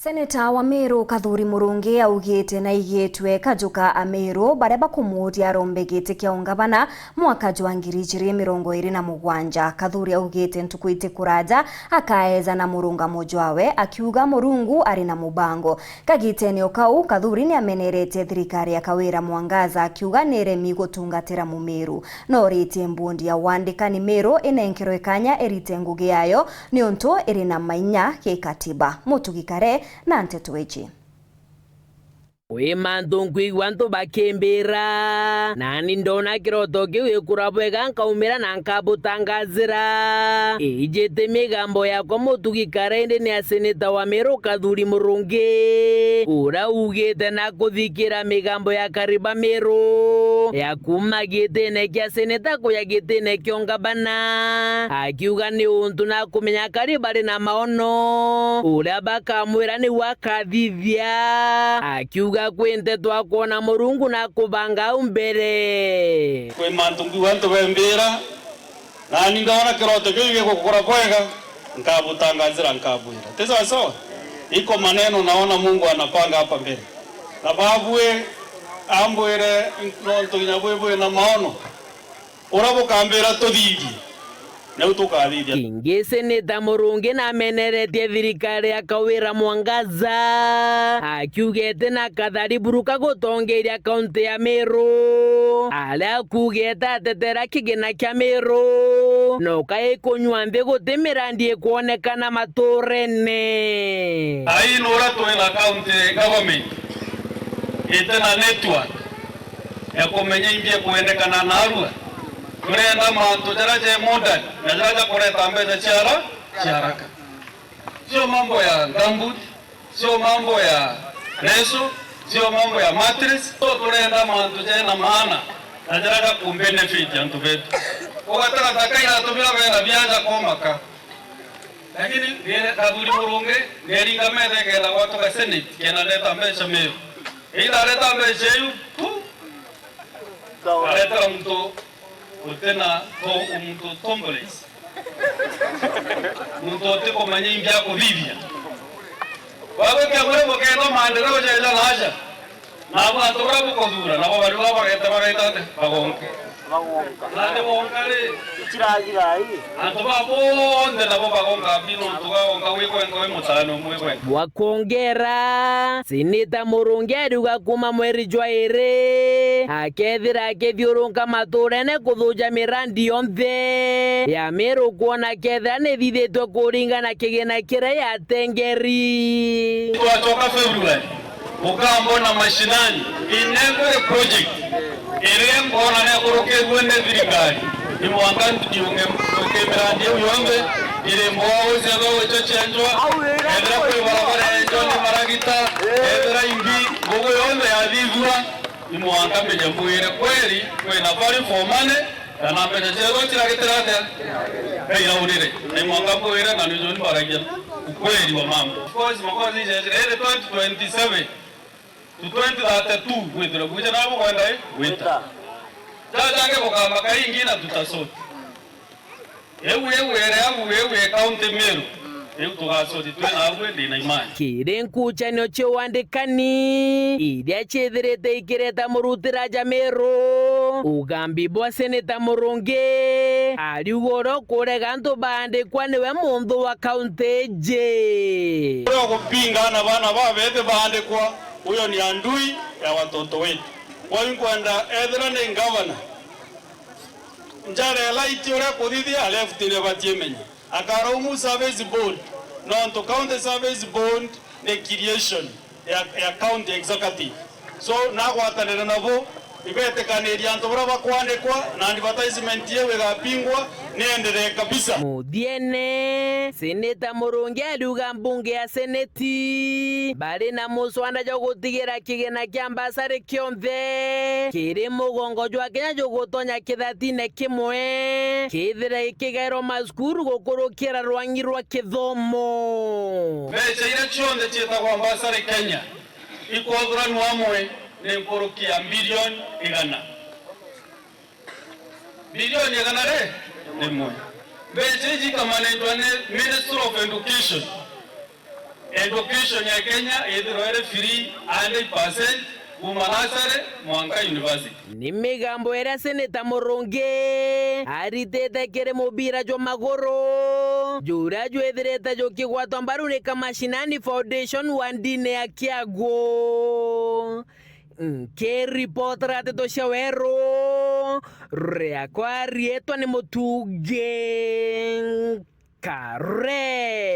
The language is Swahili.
Seneta wa Meru Kathuri Murungi augite na igitwe kajuka a Meru baria bakumuria rombe giti kia ungavana mwaka jwa 2027. Kathuri augite ntuku itikuraja akaeza na murunga mojwawe akiuga Murungu ari na mubango. Kagitenio kau Kathuri ni amenerete thirikari ya Kawira Mwangaza akiuga neremi gutungatira mu Meru no ritie mbundi ya wandikani Meru inenkero ikanya erite ngugi yayo ni onto iri na mainya kikatiba. Mutugikare na Nteto Eji. We ndungwi wantu bakembera nani ndona kiroto kiwe kurabwega nkaumira na nkabutangazira ijete migambo yako mutugikare ni ya seneta wa Meru Kathuri Murungi ura ugete na kuthikira migambo ya kariba Meru ya kumagite ne kia seneta ko ya gite ne kiongabana akiuga ni untu na kumenya kariba na maono ura bakamwira ni wakathithia akiuga kwente twakona Murungu na kubanga umbere kwe mantungi wantu bembera nani ndona kiroto kiwe kukura kwega nkabutangazira nkabwira tesa sawa iko maneno naona Mungu anapanga hapa mbele na babwe ambwere nonto nyabwe na maono urabo kambera todigi na utukadidi Kingi seneta Murungi na meneretie thirikari ya Kawira Mwangaza akiugete na kathari buruka gutongeria kaunti ya Meru ala kugeta atetera kigina kia Meru no kai kunywa mbe gutemirandie kuonekana maturene ai nora toela county government itena network ya kumenya imbie kuendekana na arua kurenda mantu jaraje modern na jaraja kureta mbele charaka sio mambo ya gambut sio mambo ya reso sio mambo ya matrix to kurenda mantu jena maana na jaraja kumbenefit yantu betu wakataka takaira tumira bena biaja komaka lakini ile Kathuri Murungi ngeringa medekela watu ka senate kena leta mbele Meru ila leta mbele yu leta mtu utena mtu tomboles mtu oteko manyimbi yako vivya wawe kia mrebo kendo maendeleo jaila laja na abantu rabu kodura na bari baba bagaita bagonke nande bonkale ikiragira yi antoba bonde na baba gonga bino tugaonga wekwenga mutano mwekwenga wakongera seneta Murungi aruga kuma mweri jwa ere akethira akethiurunga maturene kuthuja mirandi yonthe ya Meru kuona kethira ni thithitwe kuringana kigina kira ya tengeri twatoka February ukambona mashinani in every project ere mbona ne kuruke gwende thirikari ni mwanga ndiunge mirandi yombe ile mbozo zego chechenjwa edra kwa barabara enjo ni maragita edra imbi gogo yombe yadhigwa ni mwanga mejambuire kweli kwena bari formane na mbeje zego chiragitirate kaira urire ni mwanga bwire na nijoni baragia kweli wa mambo of course makozi ile 2027 to 2032 wetero kuja nabo kwenda weta jajange bokamba kaingina tutasota ewe county Meru tugasoti twena abwe na imani kirenkuchanio chiwandikani iria chithirite ikireta murutira ja Meru ugambi bwa seneta Murungi ariugoro kurega antu bandikwa niwe mundu wa county je kupinga na bana babete bandikwa huyo ni andui ya watoto wetu kwenda ethera ni governor njare light ore kuthithia left ile batiemenya akaromu service board no to county service board the creation ya county executive so na gwatanira nabo ibetekaniria antu bra bakwandikwa na advertisement yewe gapingwa niendelee kabisa mudiene seneta Murungi aruga mbunge ya seneti bari na muswanda jo gutigira kigena kia mbasare kionthe kiri mugongo jwa Kenya jo gutonya kithatine kimwe kithira ikigero maskuru gukurukira rwangi rwa kithomo beche ile chionde chitagwa mbasare Kenya ikodhura nwamwe ni nkurukia bilioni igana re ni mwe beche jika manejwa ne Ministry of Education education ya Kenya ithirwere free 100% kuma nursery mwanka university. Ni migambo era Seneta Murungi aritete kiri mubira jwa maguru jura jwethirete jukigwatwa mbaru ni Kamashinani Foundation wa ndini ya Kiagu. Nkiripota rateto cia Weru riakwa rietwa ni Mutungi Kare.